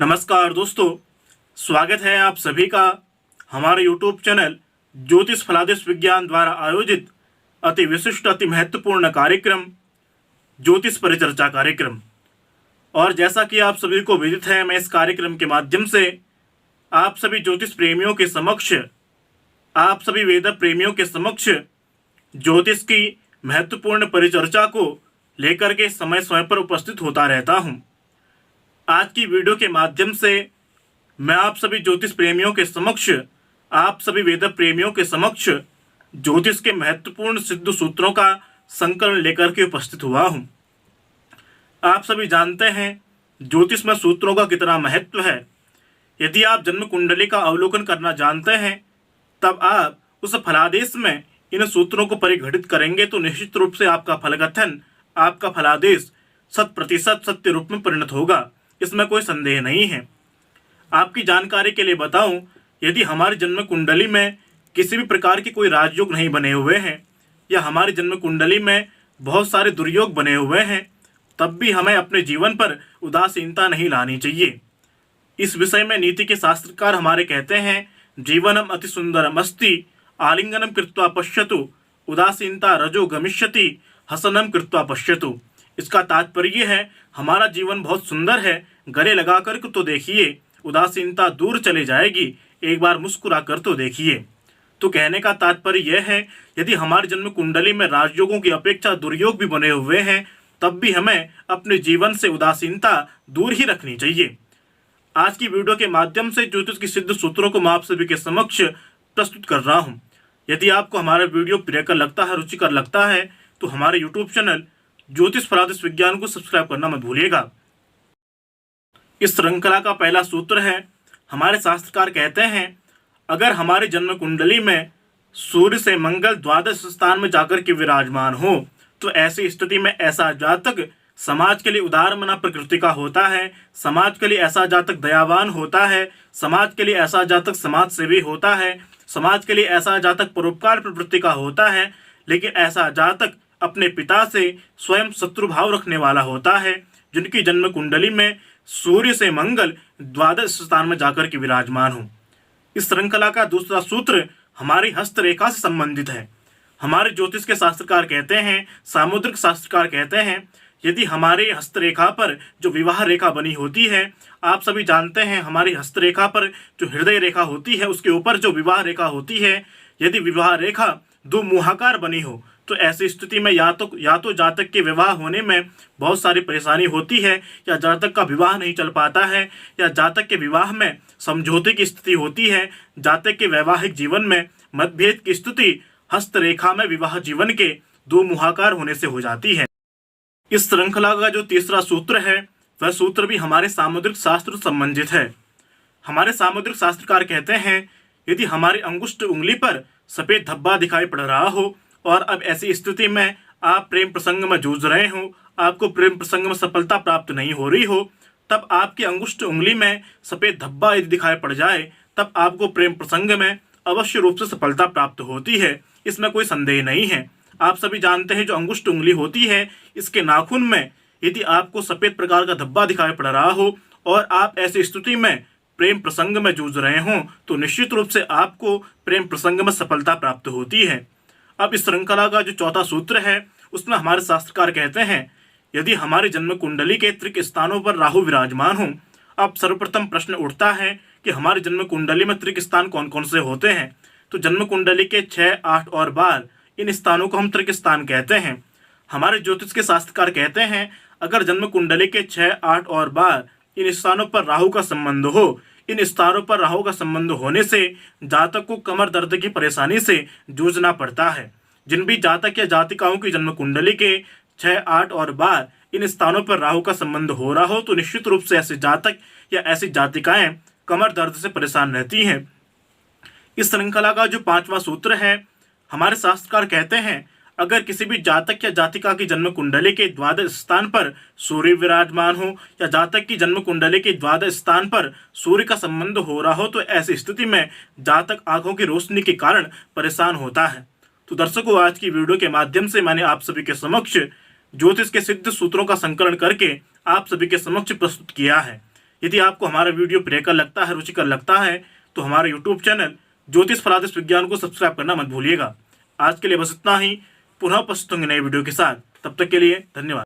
नमस्कार दोस्तों, स्वागत है आप सभी का हमारे YouTube चैनल ज्योतिष फलादेश विज्ञान द्वारा आयोजित अति विशिष्ट अति महत्वपूर्ण कार्यक्रम ज्योतिष परिचर्चा कार्यक्रम। और जैसा कि आप सभी को विदित है, मैं इस कार्यक्रम के माध्यम से आप सभी ज्योतिष प्रेमियों के समक्ष, आप सभी वेद प्रेमियों के समक्ष ज्योतिष की महत्वपूर्ण परिचर्चा को लेकर के समय समय पर उपस्थित होता रहता हूँ। आज की वीडियो के माध्यम से मैं आप सभी ज्योतिष प्रेमियों के समक्ष, आप सभी वेद प्रेमियों के समक्ष ज्योतिष के महत्वपूर्ण सिद्ध सूत्रों का संकलन लेकर के उपस्थित हुआ हूं। आप सभी जानते हैं ज्योतिष में सूत्रों का कितना महत्व है। यदि आप जन्म कुंडली का अवलोकन करना जानते हैं, तब आप उस फलादेश में इन सूत्रों को परिघटित करेंगे तो निश्चित रूप से आपका फलकथन, आपका फलादेश 100% सत्य रूप में परिणत होगा। इसमें कोई संदेह नहीं है। आपकी जानकारी के लिए बताऊं, यदि हमारी जन्म कुंडली में किसी भी प्रकार की कोई राजयोग नहीं बने हुए हैं या हमारी जन्म कुंडली में बहुत सारे दुर्योग बने हुए हैं, तब भी हमें अपने जीवन पर उदासीनता नहीं लानी चाहिए। इस विषय में नीति के शास्त्रकार हमारे कहते हैं, जीवनम अति सुंदरम अस्ति आलिंगनम कृत्वा पश्यतु उदासीनता रजो गमिष्यति हसनम कृत्वा पश्यतु। इसका तात्पर्य है, हमारा जीवन बहुत सुंदर है, गले लगा कर तो देखिए, उदासीनता दूर चले जाएगी, एक बार मुस्कुरा कर तो देखिए। तो कहने का तात्पर्य यह है, यदि हमारी जन्म कुंडली में राजयोगों की अपेक्षा दुर्योग भी बने हुए हैं, तब भी हमें अपने जीवन से उदासीनता दूर ही रखनी चाहिए। आज की वीडियो के माध्यम से ज्योतिष की सिद्ध सूत्रों को मैं आप सभी के समक्ष प्रस्तुत कर रहा हूँ। यदि आपको हमारा वीडियो प्रियकर लगता है, रुचिकर लगता है, तो हमारे यूट्यूब चैनल ज्योतिष फलादेश विज्ञान को सब्सक्राइब करना मत भूलिएगा। इस श्रृंखला का पहला सूत्र है, हमारे शास्त्रकार कहते हैं, अगर हमारे जन्म कुंडली में सूर्य से मंगल द्वादश स्थान में जाकर के विराजमान हो, तो ऐसी स्थिति में ऐसा जातक समाज के लिए उदार मना प्रकृति का होता है, समाज के लिए ऐसा जातक दयावान होता है, समाज के लिए ऐसा जातक समाज सेवी होता है, समाज के लिए ऐसा जातक परोपकार प्रवृत्ति का होता है। लेकिन ऐसा जातक अपने पिता से स्वयं शत्रु भाव रखने वाला होता है, जिनकी जन्म कुंडली में सूर्य से मंगल द्वादश स्थान में जाकर के विराजमान हो। इस श्रृंखला का दूसरा सूत्र हमारी हस्तरेखा से संबंधित है। हमारे ज्योतिष के शास्त्रकार कहते हैं, सामुद्रिक शास्त्रकार कहते हैं, यदि हमारे हस्तरेखा पर जो विवाह रेखा बनी होती है, आप सभी जानते हैं हमारी हस्तरेखा पर जो हृदय रेखा होती है, उसके ऊपर जो विवाह रेखा होती है, यदि विवाह रेखा दो मुहाकार बनी हो, तो ऐसी स्थिति में या तो जातक के विवाह होने में बहुत सारी परेशानी होती है, या जातक का विवाह नहीं चल पाता है, या जातक के विवाह में समझौते की स्थिति होती है, जातक के वैवाहिक जीवन में मतभेद की स्थिति हस्तरेखा में विवाह जीवन के दो मुहाकार होने से हो जाती है। इस श्रृंखला का जो तीसरा सूत्र है, वह सूत्र भी हमारे सामुद्रिक शास्त्र से संबंधित है। हमारे सामुद्रिक शास्त्रकार कहते हैं, यदि हमारी अंगुष्ठ उंगली पर सफेद धब्बा दिखाई पड़ रहा हो और अब ऐसी स्थिति में आप प्रेम प्रसंग में जूझ रहे हो, आपको प्रेम प्रसंग में सफलता प्राप्त नहीं हो रही हो, तब आपकी अंगुष्ठ उंगली में सफेद धब्बा यदि दिखाई पड़ जाए, तब आपको प्रेम प्रसंग में अवश्य रूप से सफलता प्राप्त होती है। इसमें कोई संदेह नहीं है। आप सभी जानते हैं, जो अंगुष्ठ उंगली होती है, इसके नाखून में यदि आपको सफेद प्रकार का धब्बा दिखाई पड़ रहा हो और आप ऐसी स्थिति में प्रेम प्रसंग में जूझ रहे हों, तो निश्चित रूप से आपको प्रेम प्रसंग में सफलता प्राप्त होती है। अब इस श्रृंखला का जो चौथा सूत्र है, उसमें हमारे शास्त्रकार कहते हैं, यदि हमारी जन्म कुंडली के त्रिक स्थानों पर राहु विराजमान हो। अब सर्वप्रथम प्रश्न उठता है कि हमारी जन्म कुंडली में त्रिक स्थान कौन कौन से होते हैं। तो जन्म कुंडली के 6, 8 और 12 इन स्थानों को हम त्रिक स्थान कहते हैं। हमारे ज्योतिष के शास्त्रकार कहते हैं, अगर जन्म कुंडली के 6, 8 और 12 इन स्थानों पर राहु का संबंध हो, इन स्थानों पर राहु का संबंध होने से जातक को कमर दर्द की परेशानी से जूझना पड़ता है। जिन भी जातक या जातिकाओं की जन्म कुंडली के 6, 8 और 12 इन स्थानों पर राहु का संबंध हो रहा हो, तो निश्चित रूप से ऐसे जातक या ऐसी जातिकाएं कमर दर्द से परेशान रहती हैं। इस श्रृंखला का जो पांचवा सूत्र है, हमारे शास्त्रकार कहते हैं, अगर किसी भी जातक या जातिका की जन्म कुंडली के द्वादश स्थान पर सूर्य विराजमान हो या जातक की जन्म कुंडली के द्वादश स्थान पर सूर्य का संबंध हो रहा हो, तो ऐसी स्थिति में जातक आंखों की रोशनी के कारण परेशान होता है। तो दर्शकों, आज की वीडियो के माध्यम से मैंने आप सभी के समक्ष ज्योतिष के सिद्ध सूत्रों का संकलन करके आप सभी के समक्ष प्रस्तुत किया है। यदि आपको हमारा वीडियो प्रियकर लगता है, रुचिकर लगता है, तो हमारे यूट्यूब चैनल ज्योतिष फलादेश विज्ञान को सब्सक्राइब करना मत भूलिएगा। आज के लिए बस इतना ही। पुनः उपस्थित होंगे नए वीडियो के साथ। तब तक के लिए धन्यवाद।